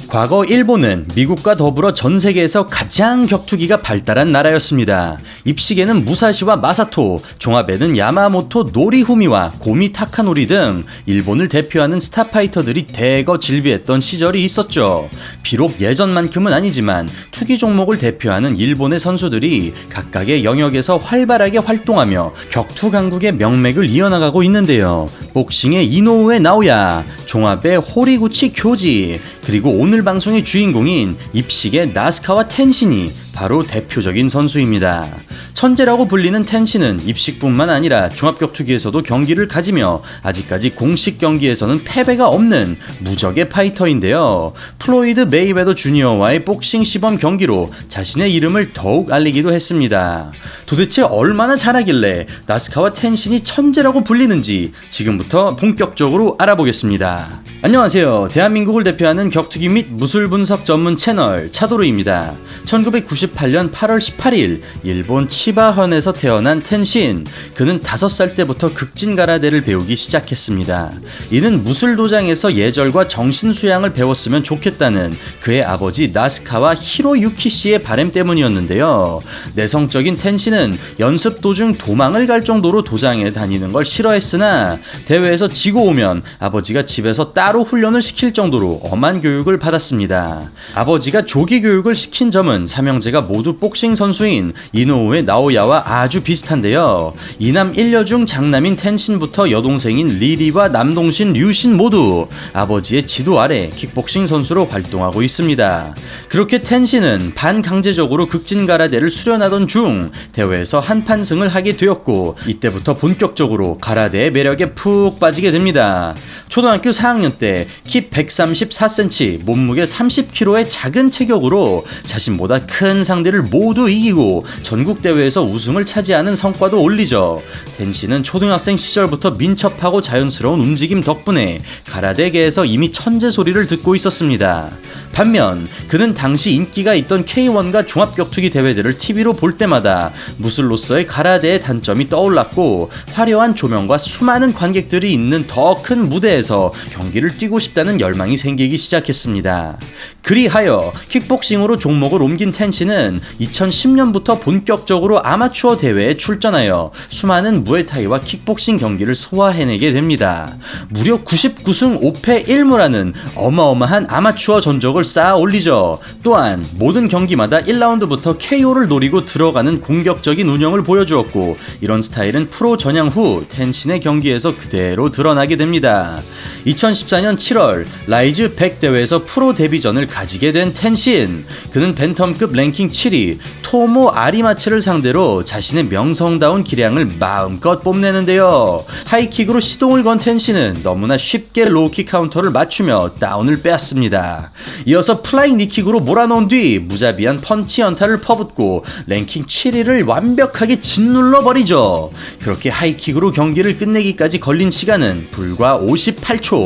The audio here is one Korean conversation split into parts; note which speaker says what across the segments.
Speaker 1: 과거 일본은 미국과 더불어 전 세계에서 가장 격투기가 발달한 나라였습니다. 입식에는 무사시와 마사토, 종합에는 야마모토 노리후미와 고미 타카노리 등 일본을 대표하는 스타파이터들이 대거 질비했던 시절이 있었죠. 비록 예전만큼은 아니지만 투기 종목을 대표하는 일본의 선수들이 각각의 영역에서 활발하게 활동하며 격투 강국의 명맥을 이어나가고 있는데요. 복싱의 이노우에 나오야, 종합의 호리구치 교지, 그리고 오늘 방송의 주인공인 입식의 나스카와 텐신이 바로 대표적인 선수입니다. 천재라고 불리는 텐신은 입식뿐만 아니라 종합격투기에서도 경기를 가지며 아직까지 공식 경기에서는 패배가 없는 무적의 파이터인데요. 플로이드 메이웨더 주니어와의 복싱 시범 경기로 자신의 이름을 더욱 알리기도 했습니다. 도대체 얼마나 잘하길래 나스카와 텐신이 천재라고 불리는지 지금부터 본격적으로 알아보겠습니다. 안녕하세요. 대한민국을 대표하는 격투기 및 무술 분석 전문 채널 차도르입니다. 1998년 8월 18일 일본 치바현에서 태어난 텐신. 그는 5살 때부터 극진 가라데를 배우기 시작했습니다. 이는 무술 도장에서 예절과 정신 수양을 배웠으면 좋겠다는 그의 아버지 나스카와 히로유키 씨의 바람 때문이었는데요. 내성적인 텐신은 연습 도중 도망을 갈 정도로 도장에 다니는 걸 싫어했으나 대회에서 지고 오면 아버지가 집에서 따로 훈련을 시킬 정도로 엄한 교육을 받았습니다. 아버지가 조기 교육을 시킨 점은 삼형제가 모두 복싱 선수인 이노우의 나오야와 아주 비슷한데요. 이남 1녀 중 장남인 텐신부터 여동생인 리리와 남동신 류신 모두 아버지의 지도 아래 킥복싱 선수로 활동하고 있습니다. 그렇게 텐신은 반강제적으로 극진 가라데를 수련하던 중 대회에서 한판승을 하게 되었고, 이때부터 본격적으로 가라데의 매력에 푹 빠지게 됩니다. 초등학교 4학년 때 키 134cm, 몸무게 30kg의 작은 체격으로 자신보다 큰 상대를 모두 이기고 전국대회에서 우승을 차지하는 성과도 올리죠. 텐신은 초등학생 시절부터 민첩하고 자연스러운 움직임 덕분에 가라데계에서 이미 천재 소리를 듣고 있었습니다. 반면 그는 당시 인기가 있던 K1과 종합격투기 대회들을 TV로 볼 때마다 무술로서의 가라데의 단점이 떠올랐고, 화려한 조명과 수많은 관객들이 있는 더 큰 무대에서 경기를 뛰고 싶다는 열망이 생기기 시작했습니다. 그리하여 킥복싱으로 종목을 옮긴 텐신은 2010년부터 본격적으로 아마추어 대회에 출전하여 수많은 무에타이와 킥복싱 경기를 소화해내게 됩니다. 무려 99승 5패 1무라는 어마어마한 아마추어 전적을 쌓아 올리죠. 또한 모든 경기마다 1라운드부터 KO를 노리고 들어가는 공격적인 운영을 보여주었고, 이런 스타일은 프로 전향 후 텐신의 경기에서 그대로 드러나게 됩니다. 2014년 7월 라이즈 100 대회에서 프로 데뷔전을 가지게 된 텐신. 그는 벤텀급 랭킹 7위 토모 아리마츠를 상대로 자신의 명성다운 기량을 마음껏 뽐내는데요. 하이킥으로 시동을 건 텐신은 너무나 쉽게 로우킥 카운터를 맞추며 다운을 빼앗습니다. 이어서 플라잉 니킥으로 몰아넣은 뒤 무자비한 펀치 연타를 퍼붓고 랭킹 7위를 완벽하게 짓눌러버리죠. 그렇게 하이킥으로 경기를 끝내기까지 걸린 시간은 불과 58초.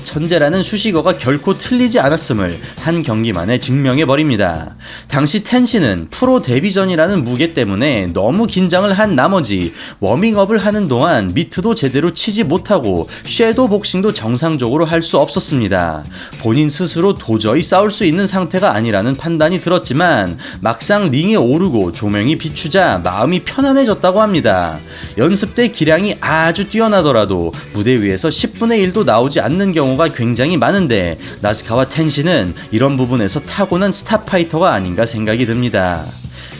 Speaker 1: 천재라는 수식어가 결코 틀리지 않았음을 한 경기만에 증명해버립니다. 당시 텐신은 프로 데뷔전이라는 무게 때문에 너무 긴장을 한 나머지 워밍업을 하는 동안 미트도 제대로 치지 못하고 섀도우 복싱도 정상적으로 할 수 없었습니다. 본인 스스로 도저히 싸울 수 있는 상태가 아니라는 판단이 들었지만 막상 링에 오르고 조명이 비추자 마음이 편안해졌다고 합니다. 연습 때 기량이 아주 뛰어나더라도 무대 위에서 10분의 1도 나오지 않는 경우가 굉장히 많은데, 나스카와 텐신은 이런 부분에서 타고난 스타파이터가 아닌가 생각이 듭니다.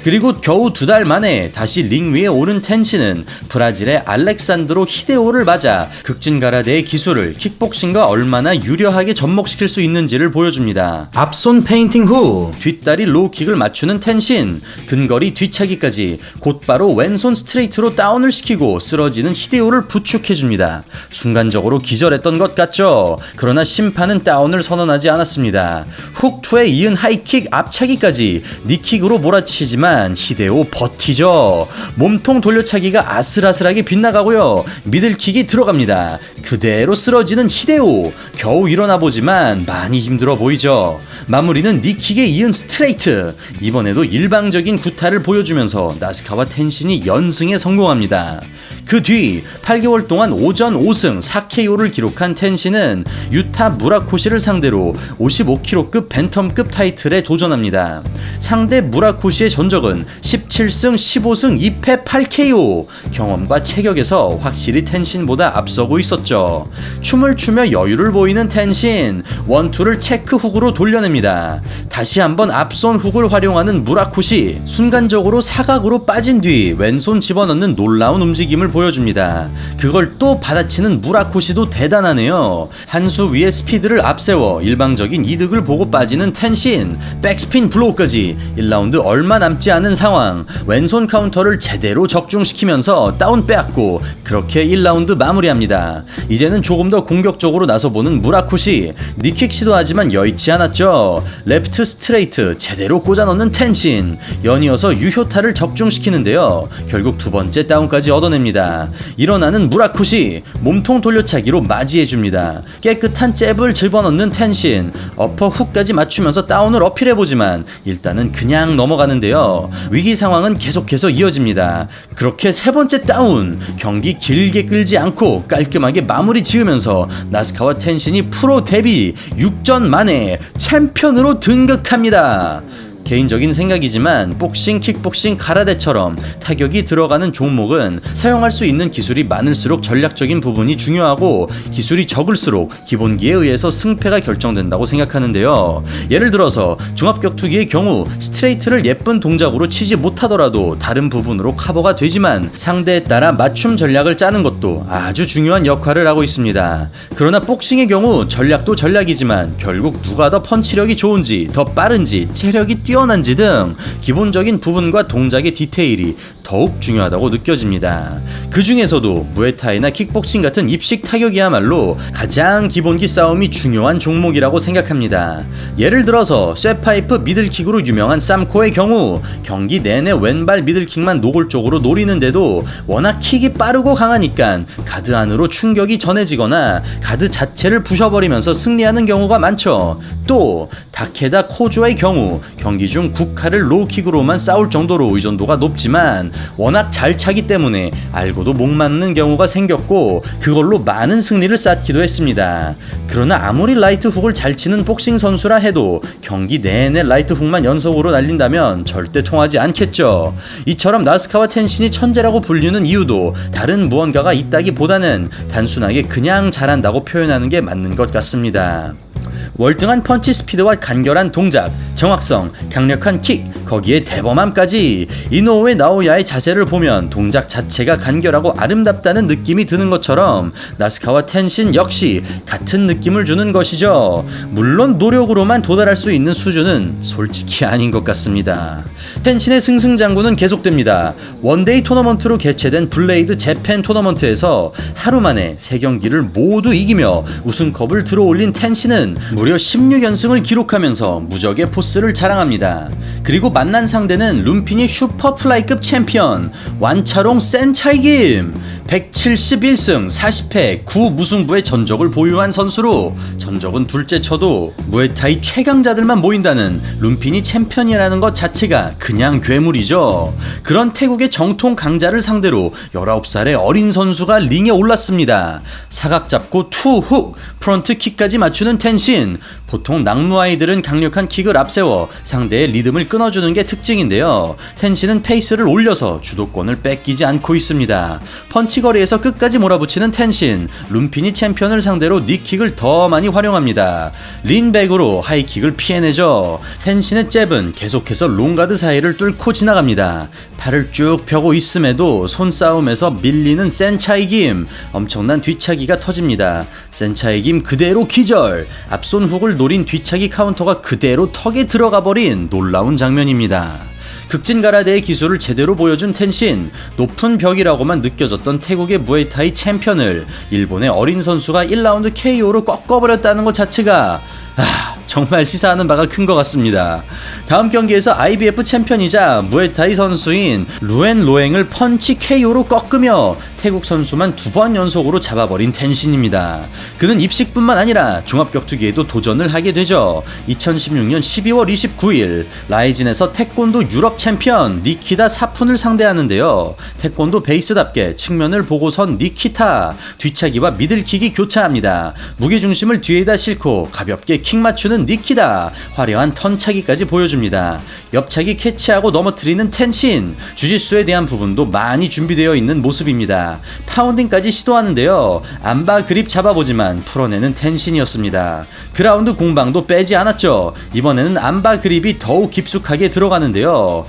Speaker 1: 그리고 겨우 2달 만에 다시 링 위에 오른 텐신은 브라질의 알렉산드로 히데오를 맞아 극진 가라데의 기술을 킥복싱과 얼마나 유려하게 접목시킬 수 있는지를 보여줍니다. 앞손 페인팅 후 뒷다리 로우킥을 맞추는 텐신, 근거리 뒤차기까지 곧바로 왼손 스트레이트로 다운을 시키고 쓰러지는 히데오를 부축해줍니다. 순간적으로 기절했던 것 같죠? 그러나 심판은 다운을 선언하지 않았습니다. 훅2에 이은 하이킥 앞차기까지 니킥으로 몰아치지만 히데오 버티죠. 몸통 돌려차기가 아슬아슬하게 빗나가고요. 미들킥이 들어갑니다. 그대로 쓰러지는 히데오. 겨우 일어나 보지만 많이 힘들어 보이죠. 마무리는 니킥에 이은 스트레이트. 이번에도 일방적인 구타를 보여주면서 나스카와 텐신이 연승에 성공합니다. 그 뒤 8개월 동안 오전 5승 4KO를 기록한 텐신은 유타 무라코시를 상대로 55kg급 벤텀급 타이틀에 도전합니다. 상대 무라코시의 전적은 17승 15승 2패 8KO. 경험과 체격에서 확실히 텐신보다 앞서고 있었죠. 춤을 추며 여유를 보이는 텐신, 원투를 체크 훅으로 돌려냅니다. 다시 한번 앞손 훅을 활용하는 무라코시, 순간적으로 사각으로 빠진 뒤 왼손 집어넣는 놀라운 움직임을 보여줍니다. 그걸 또 받아치는 무라코시도 대단하네요. 한 수 위에 스피드를 앞세워 일방적인 이득을 보고 빠지는 텐신, 백스핀 블로우까지. 1라운드 얼마 남지 않은 상황, 왼손 카운터를 제대로 적중시키면서 다운 빼앗고 그렇게 1라운드 마무리합니다. 이제는 조금 더 공격적으로 나서보는 무라코시, 니킥 시도하지만 여의치 않았죠. 레프트 스트레이트 제대로 꽂아넣는 텐신, 연이어서 유효타를 적중시키는데요. 결국 두 번째 다운까지 얻어냅니다. 일어나는 무라코시, 몸통 돌려차기로 맞이해줍니다. 깨끗한 잽을 집어넣는 텐신, 어퍼 훅까지 맞추면서 다운을 어필해보지만 일단은 그냥 넘어가는데요. 위기 상황은 계속해서 이어집니다. 그렇게 세 번째 다운, 경기 길게 끌지 않고 깔끔하게 마무리 지으면서 나스카와 텐신이 프로 데뷔 6전 만에 챔피언으로 등극합니다. 개인적인 생각이지만 복싱, 킥복싱, 가라데처럼 타격이 들어가는 종목은 사용할 수 있는 기술이 많을수록 전략적인 부분이 중요하고 기술이 적을수록 기본기에 의해서 승패가 결정된다고 생각하는데요. 예를 들어서 종합격투기의 경우 스트레이트를 예쁜 동작으로 치지 못하더라도 다른 부분으로 커버가 되지만 상대에 따라 맞춤 전략을 짜는 것도 아주 중요한 역할을 하고 있습니다. 그러나 복싱의 경우 전략도 전략이지만 결국 누가 더 펀치력이 좋은지, 더 빠른지, 체력이 뛰어난지 등 기본적인 부분과 동작의 디테일이 더욱 중요하다고 느껴집니다. 그 중에서도 무에타이나 킥복싱 같은 입식 타격이야말로 가장 기본기 싸움이 중요한 종목이라고 생각합니다. 예를 들어서 쇠파이프 미들킥으로 유명한 쌈코의 경우 경기 내내 왼발 미들킥만 노골적으로 노리는데도 워낙 킥이 빠르고 강하니까 가드 안으로 충격이 전해지거나 가드 자체를 부셔버리면서 승리하는 경우가 많죠. 또 다케다 코조의 경우 경기 중 국카를 로우킥으로만 싸울 정도로 의존도가 높지만 워낙 잘 차기 때문에 알고도 못 맞는 경우가 생겼고 그걸로 많은 승리를 쌓기도 했습니다. 그러나 아무리 라이트 훅을 잘 치는 복싱 선수라 해도 경기 내내 라이트 훅만 연속으로 날린다면 절대 통하지 않겠죠. 이처럼 나스카와 텐신이 천재라고 불리는 이유도 다른 무언가가 있다기보다는 단순하게 그냥 잘한다고 표현하는 게 맞는 것 같습니다. 월등한 펀치 스피드와 간결한 동작, 정확성, 강력한 킥, 거기에 대범함까지 이노우에 나오야의 자세를 보면 동작 자체가 간결하고 아름답다는 느낌이 드는 것처럼 나스카와 텐신 역시 같은 느낌을 주는 것이죠. 물론 노력으로만 도달할 수 있는 수준은 솔직히 아닌 것 같습니다. 텐신의 승승장구는 계속됩니다. 원데이 토너먼트로 개최된 블레이드 재팬 토너먼트에서 하루 만에 3경기를 모두 이기며 우승컵을 들어올린 텐신은 무려 16연승을 기록하면서 무적의 포스를 자랑합니다. 그리고 만난 상대는 룸피니 슈퍼플라이급 챔피언 완차롱 센차이김, 171승 40패 9무승부의 전적을 보유한 선수로 전적은 둘째 쳐도 무에타이 최강자들만 모인다는 룸피니 챔피언이라는 것 자체가 그냥 괴물이죠. 그런 태국의 정통 강자를 상대로 19살의 어린 선수가 링에 올랐습니다. 사각 잡고 투훅, 프런트 킥까지 맞추는 텐신. 보통 낙무아이들은 강력한 킥을 앞세워 상대의 리듬을 끊어주는 게 특징인데요. 텐신은 페이스를 올려서 주도권을 뺏기지 않고 있습니다. 펀치거리에서 끝까지 몰아붙이는 텐신, 룸피니 챔피언을 상대로 니킥을 더 많이 활용합니다. 린백으로 하이킥을 피해내죠. 텐신의 잽은 계속해서 롱가드 사이를 뚫고 지나갑니다. 팔을 쭉 펴고 있음에도 손싸움에서 밀리는 센차이김, 엄청난 뒤차기가 터집니다. 센차이김 그대로 기절, 앞손 훅을 노린 뒤차기 카운터가 그대로 턱에 들어가 버린 놀라운 장면입니다. 극진가라데의 기술을 제대로 보여준 텐신, 높은 벽이라고만 느껴졌던 태국의 무에타이 챔피언을 일본의 어린 선수가 1라운드 KO로 꺾어버렸다는 것 자체가 정말 시사하는 바가 큰 것 같습니다. 다음 경기에서 IBF 챔피언이자 무에타이 선수인 루엔 로앵을 펀치 KO로 꺾으며 태국 선수만 2번 연속으로 잡아버린 텐신입니다. 그는 입식뿐만 아니라 종합격투기에도 도전을 하게 되죠. 2016년 12월 29일 라이진에서 태권도 유럽 챔피언 니키타 사푼을 상대하는데요. 태권도 베이스답게 측면을 보고선 니키타, 뒤차기와 미들킥이 교차합니다. 무게중심을 뒤에다 싣고 가볍게 킥 맞추는 니키타, 화려한 턴차기까지 보여줍니다. 옆차기 캐치하고 넘어뜨리는 텐신, 주짓수에 대한 부분도 많이 준비되어 있는 모습입니다. 파운딩까지 시도하는데요. 안바 그립 잡아보지만 풀어내는 텐신이었습니다. 그라운드 공방도 빼지 않았죠. 이번에는 안바 그립이 더욱 깊숙하게 들어가는데요.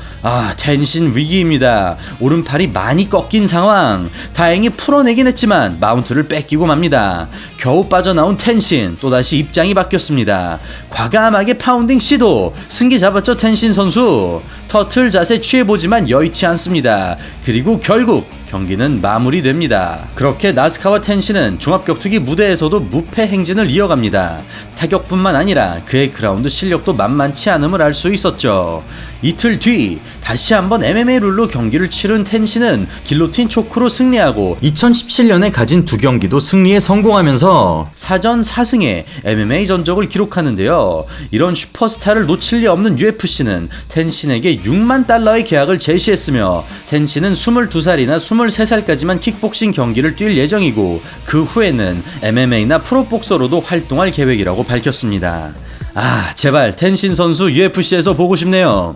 Speaker 1: 텐신 위기입니다. 오른팔이 많이 꺾인 상황. 다행히 풀어내긴 했지만 마운트를 뺏기고 맙니다. 겨우 빠져나온 텐신, 또다시 입장이 바뀌었습니다. 과감하게 파운딩 시도, 승기 잡았죠 텐신 선수. 터틀 자세 취해보지만 여의치 않습니다. 그리고 결국 경기는 마무리됩니다. 그렇게 나스카와 텐신은 종합격투기 무대에서도 무패 행진을 이어갑니다. 타격뿐만 아니라 그의 그라운드 실력도 만만치 않음을 알 수 있었죠. 이틀 뒤 다시 한번 MMA 룰로 경기를 치른 텐신은 길로틴 초크로 승리하고 2017년에 가진 2경기도 승리에 성공하면서 4전 4승의 MMA 전적을 기록하는데요. 이런 슈퍼스타를 놓칠 리 없는 UFC는 텐신에게 6만 달러의 계약을 제시했으며 텐신은 22살이나 23살까지만 킥복싱 경기를 뛸 예정이고 그 후에는 MMA나 프로복서로도 활동할 계획이라고 밝혔습니다. 제발 텐신 선수 UFC에서 보고 싶네요.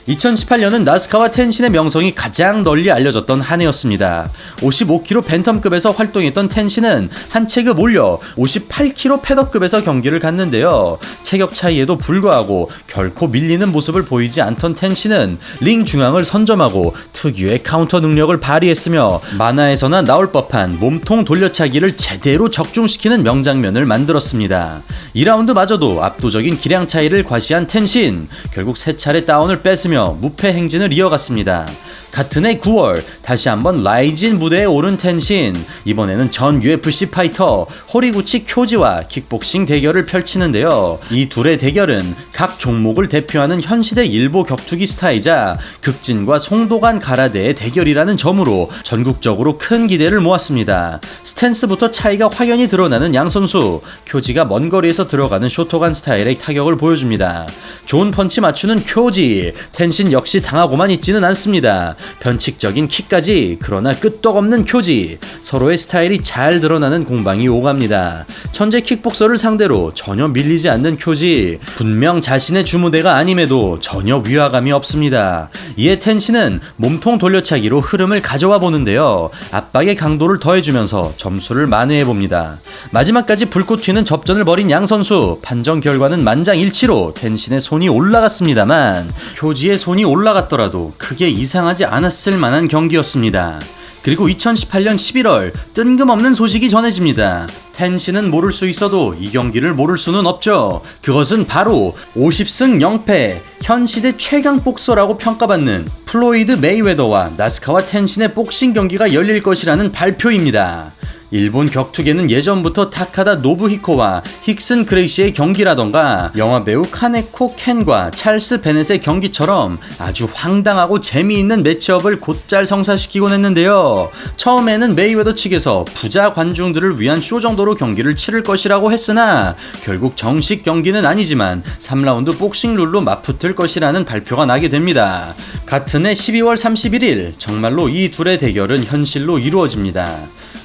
Speaker 1: 2018년은 나스카와 텐신의 명성이 가장 널리 알려졌던 한 해였습니다. 55kg 벤텀급에서 활동했던 텐신은 한 체급 올려 58kg 패더급에서 경기를 갔는데요. 체격 차이에도 불구하고 결코 밀리는 모습을 보이지 않던 텐신은 링 중앙을 선점하고 특유의 카운터 능력을 발휘했으며 만화에서나 나올 법한 몸통 돌려차기를 제대로 적중시키는 명장면을 만들었습니다. 2라운드마저도 압도적인 기량 차이를 과시한 텐신, 결국 3차례 다운을 뺐으며 무패 행진을 이어갔습니다. 같은 해 9월 다시 한번 라이진 무대에 오른 텐신, 이번에는 전 UFC 파이터 호리구치 쿄지와 킥복싱 대결을 펼치는데요. 이 둘의 대결은 각 종목을 대표하는 현시대 일보 격투기 스타이자 극진과 송도간 가라데의 대결이라는 점으로 전국적으로 큰 기대를 모았습니다. 스탠스부터 차이가 확연히 드러나는 양 선수, 쿄지가 먼 거리에서 들어가는 쇼토간 스타일의 타격을 보여줍니다. 좋은 펀치 맞추는 쿄지, 텐신 역시 당하고만 있지는 않습니다. 변칙적인 킥까지, 그러나 끄떡없는 쿄지, 서로의 스타일이 잘 드러나는 공방이 오갑니다. 천재 킥복서를 상대로 전혀 밀리지 않는 쿄지, 분명 자신의 주무대가 아님에도 전혀 위화감이 없습니다. 이에 텐신은 몸통 돌려차기로 흐름을 가져와 보는데요. 압박의 강도를 더해주면서 점수를 만회해봅니다. 마지막까지 불꽃 튀는 접전을 벌인 양 선수, 판정 결과는 만장일치로 텐신의 손이 올라갔습니다만 쿄지의 손이 올라갔더라도 크게 이상하지 않았을 만한 경기였습니다. 그리고 2018년 11월 뜬금없는 소식이 전해집니다. 텐신은 모를 수 있어도 이 경기를 모를 수는 없죠. 그것은 바로 50승 0패 현시대 최강 복서라고 평가받는 플로이드 메이웨더와 나스카와 텐신의 복싱 경기가 열릴 것이라는 발표입니다. 일본 격투계는 예전부터 타카다 노부히코와 힉슨 그레이시의 경기라던가 영화 배우 카네코 켄과 찰스 베넷의 경기처럼 아주 황당하고 재미있는 매치업을 곧잘 성사시키곤 했는데요. 처음에는 메이웨더 측에서 부자 관중들을 위한 쇼 정도로 경기를 치를 것이라고 했으나 결국 정식 경기는 아니지만 3라운드 복싱 룰로 맞붙을 것이라는 발표가 나게 됩니다. 같은 해 12월 31일 정말로 이 둘의 대결은 현실로 이루어집니다.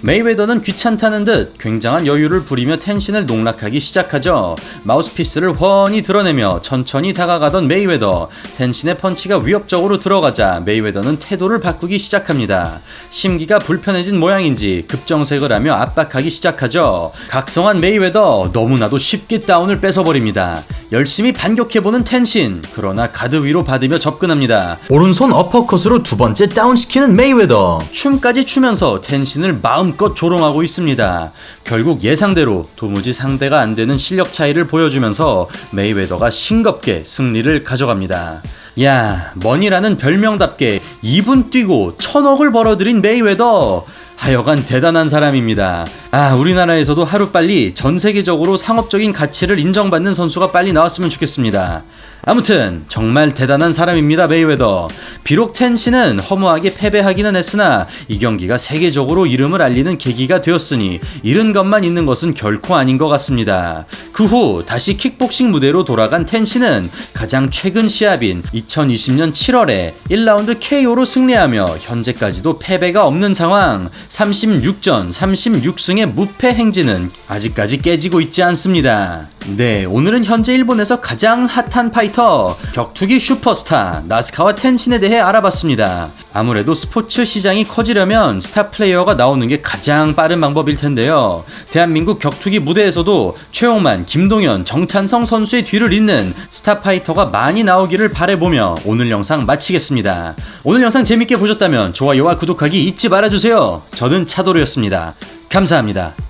Speaker 1: 메이웨더는 귀찮다는 듯 굉장한 여유를 부리며 텐신을 농락하기 시작하죠. 마우스피스를 훤히 드러내며 천천히 다가가던 메이웨더, 텐신의 펀치가 위협적으로 들어가자 메이웨더는 태도를 바꾸기 시작합니다. 심기가 불편해진 모양인지 급정색을 하며 압박하기 시작하죠. 각성한 메이웨더, 너무나도 쉽게 다운을 뺏어버립니다. 열심히 반격해보는 텐신, 그러나 가드 위로 받으며 접근합니다. 오른손 어퍼컷으로 두 번째 다운시키는 메이웨더, 춤까지 추면서 텐신을 마음껏 조롱하고 있습니다. 결국 예상대로 도무지 상대가 안되는 실력 차이를 보여주면서 메이웨더가 싱겁게 승리를 가져갑니다. 야, 머니라는 별명답게 2분 뛰고 1000억을 벌어들인 메이웨더, 하여간 대단한 사람입니다. 우리나라에서도 하루빨리 전세계적으로 상업적인 가치를 인정받는 선수가 빨리 나왔으면 좋겠습니다. 아무튼 정말 대단한 사람입니다, 메이웨더. 비록 텐신은 허무하게 패배하기는 했으나 이 경기가 세계적으로 이름을 알리는 계기가 되었으니 잃은 것만 있는 것은 결코 아닌 것 같습니다. 그 후 다시 킥복싱 무대로 돌아간 텐신은 가장 최근 시합인 2020년 7월에 1라운드 KO로 승리하며 현재까지도 패배가 없는 상황. 36전 36승의 무패 행진은 아직까지 깨지고 있지 않습니다. 네, 오늘은 현재 일본에서 가장 핫한 파이터 격투기 슈퍼스타 나스카와 텐신에 대해 알아봤습니다. 아무래도 스포츠 시장이 커지려면 스타 플레이어가 나오는 게 가장 빠른 방법일 텐데요. 대한민국 격투기 무대에서도 최용만, 김동현, 정찬성 선수의 뒤를 잇는 스타 파이터가 많이 나오기를 바라보며 오늘 영상 마치겠습니다. 오늘 영상 재밌게 보셨다면 좋아요와 구독하기 잊지 말아주세요. 저는 차도르였습니다. 감사합니다.